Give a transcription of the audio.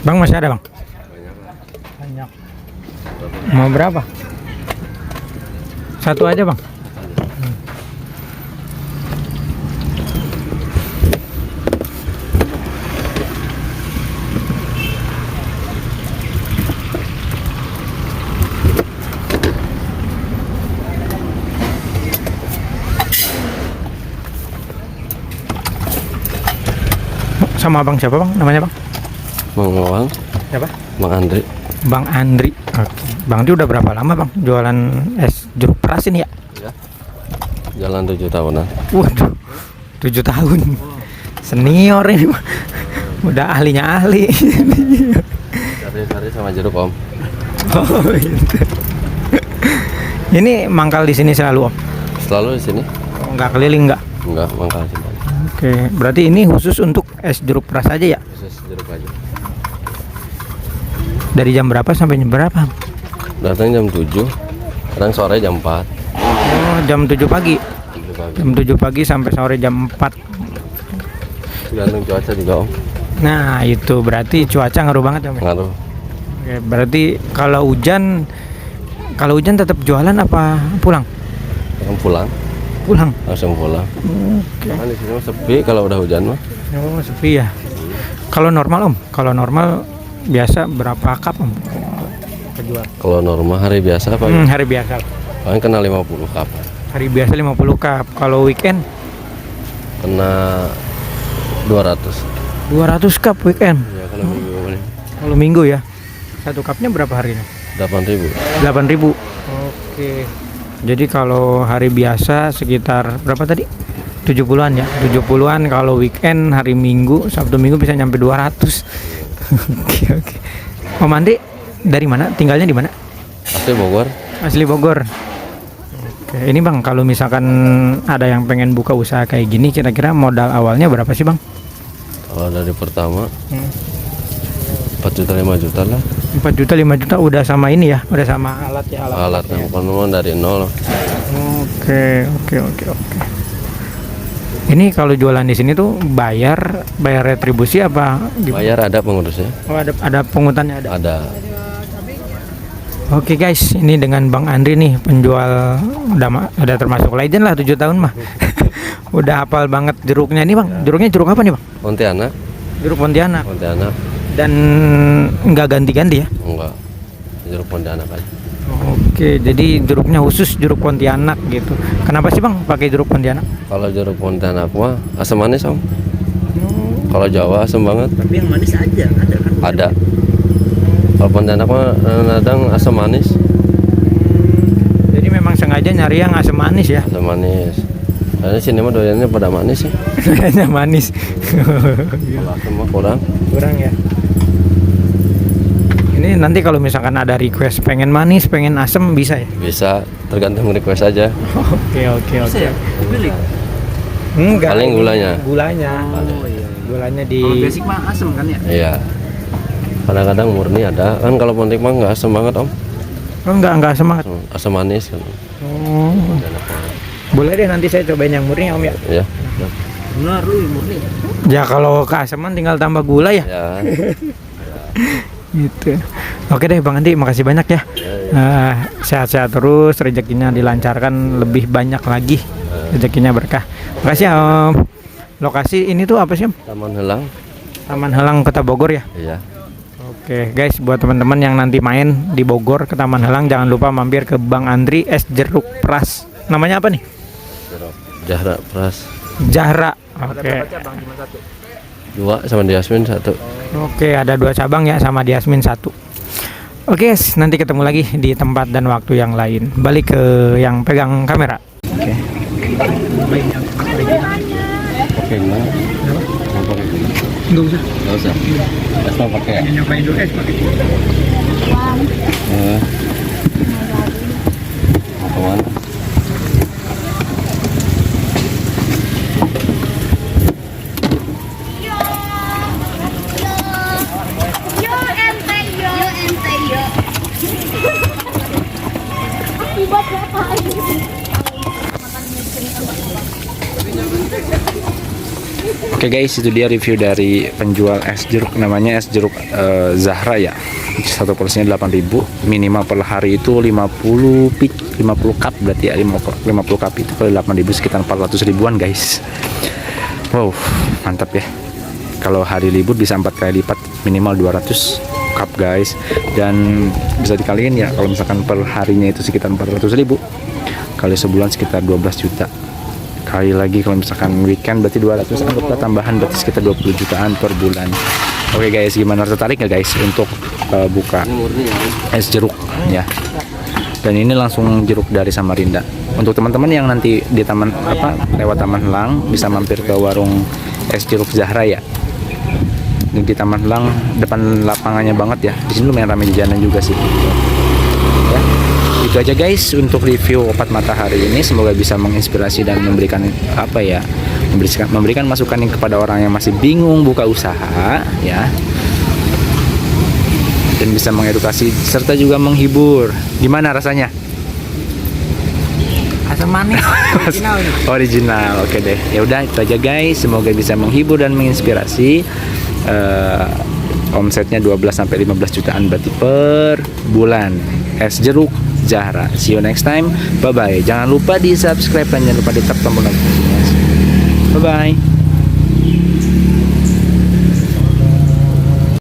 Bang masih ada bang? Banyak. Mau berapa? Satu aja bang. Sama abang siapa bang? Namanya bang? Bang Mawang, Siapa? Bang Andri. Bang Andri. Oke. Bang Andri udah berapa lama bang jualan es jeruk peras ini ya? Ya. Jalan 7 tahunan. Waduh, 7 tahun. Senior ini Bang. Udah ahlinya ahli. Cari-cari sama jeruk om. Oh, gitu. Ini mangkal di sini selalu om? Selalu di sini? Oh, nggak keliling nggak? Enggak, mangkal sini. Oke, berarti ini khusus untuk es jeruk peras aja ya? Khusus jeruk aja. Dari jam berapa sampai jam berapa? Datang jam 7, kadang sore jam 4. Oh, jam 7 pagi. 7 pagi. Jam 7 pagi sampai sore jam 4. Tergantung cuaca juga om. Nah, itu berarti cuaca ngaruh banget ya, Om? Ngaruh. Oke, berarti kalau hujan tetap jualan apa pulang? Langsung pulang, Pulang. langsung pulang. Oke. Kan di sini mah sepi kalau udah hujan mah. Oh, sepi ya. Kalau normal, Om? Kalau normal biasa berapa cup, Om? Kejual. Kalau normal hari biasa apa? Hari biasa. Paling kena 50 cup. Hari biasa 50 cup. Kalau weekend Kena 200. 200 cup weekend. Ya kalau minggu ini Kalau minggu ya. Satu cupnya berapa harganya? 8.000. 8.000. Oke. Jadi kalau hari biasa sekitar berapa tadi? 70-an ya. 70-an kalau weekend hari Minggu, Sabtu Minggu bisa nyampe 200. Oke, oke. Om Andri dari mana? Tinggalnya di mana? Asli Bogor. Asli Bogor. Oke, ini Bang, kalau misalkan ada yang pengen buka usaha kayak gini, kira-kira modal awalnya berapa sih Bang? Kalau dari pertama 4 juta 5 juta lah. 4 juta 5 juta udah sama ini ya, udah sama alat ya, Alatnya bukan dari nol. Oke, oke, oke, oke. Ini kalau jualan di sini tuh bayar retribusi apa gimana? Bayar ada pengurusnya. Oh, ada pungutannya ada. Ada. Oke guys, ini dengan Bang Andri nih, penjual udah termasuk legend lah 7 tahun mah. Udah hafal banget jeruknya nih Bang. Jeruknya jeruk apa nih Bang? Pontianak. Jeruk Pontianak. Pontianak. Dan nggak ganti-ganti ya? Enggak. Jeruk Pontianak aja. Oke, jadi jeruknya khusus jeruk Pontianak gitu. Kenapa sih Bang pakai jeruk Pontianak? Kalau jeruk Pontianak mah asam manis om. Kalau Jawa asam banget. Tapi yang manis aja ada kan? Ada. Kalau Pontianak mah kadang asam manis. Jadi memang sengaja nyari yang asam manis ya? Asam manis. Karena sini mah doyannya pada manis sih. Kayaknya manis. Kalau asam mah kurang. Kurang ya. Ini nanti kalau misalkan ada request pengen manis, pengen asam bisa ya? Bisa, tergantung request aja. Oke, oke, oke. Pilih. Enggak. Paling gulanya. Gulanya. Oh, iya. Gulanya di. Kalau basic mah asem kan ya? Iya. Kadang-kadang murni ada. Kan kalau Pontianak mah nggak asam banget om. Oh, enggak semangat. Asam manis kan. Oh. Boleh deh nanti saya cobain yang murni Om ya. Ya. Benar lu yang murni. Ya kalau keasaman tinggal tambah gula ya. Ya. Gitu. Oke deh Bang Andi, makasih banyak ya. Sehat-sehat terus, rezekinya dilancarkan lebih banyak lagi. Rezekinya berkah. Makasih ya Om. Lokasi ini tuh apa sih Om? Taman Helang. Taman Helang Kota Bogor ya. Iya. Oke guys, buat teman-teman yang nanti main di Bogor ke Taman Helang, jangan lupa mampir ke Bang Andri es jeruk peras. Namanya apa nih? Jahra Pras. Jahra. Oke. 2 sama Diasmin 1. Oke, ada 2 cabang ya sama Diasmin 1. Oke, nanti ketemu lagi di tempat dan waktu yang lain. Balik ke yang pegang kamera. Oke. Oke, gimana? Mau pakai gini? Enggak usah. Nggak usah. Es mau pakai ya? Nyobain dulu es pakai. Mau kemana? Oke guys, itu dia review dari penjual es jeruk, namanya es jeruk Zahra ya. Satu porsinya 8.000, minimal per hari itu 50 cup berarti ya, 50 cup itu kali 8.000 sekitar 400 ribuan guys. Wow, mantap ya. Kalau hari libur bisa 4 kali lipat, minimal 200 cup guys. Dan bisa dikaliin ya, kalau misalkan per harinya itu sekitar 400 ribu, kali sebulan sekitar 12 juta. Kali lagi kalau misalkan weekend berarti 200, anggaplah tambahan berarti sekitar 20 jutaan per bulan. Oke guys, gimana, tertarik nggak guys untuk buka es jeruk ya? Dan ini langsung jeruk dari Samarinda. Untuk teman-teman yang nanti di taman lewat Taman Helang, bisa mampir ke warung es jeruk Zahra ya. Ini di Taman Helang, depan lapangannya banget ya. Di sini lumayan ramai jajanan juga sih. Ya. Itu aja guys untuk review opat mata hari ini. Semoga bisa menginspirasi dan memberikan memberikan masukan kepada orang yang masih bingung buka usaha ya, dan bisa mengedukasi serta juga menghibur. Gimana rasanya? Asam manis. Original nih. Original. Oke deh, ya udah itu aja guys. Semoga bisa menghibur dan menginspirasi. Omsetnya 12 sampai 15 jutaan berarti per bulan. Es jeruk Zahra. See you next time. Bye bye. Jangan lupa di subscribe dan jangan lupa di tap tombol notifikasinya. Bye bye.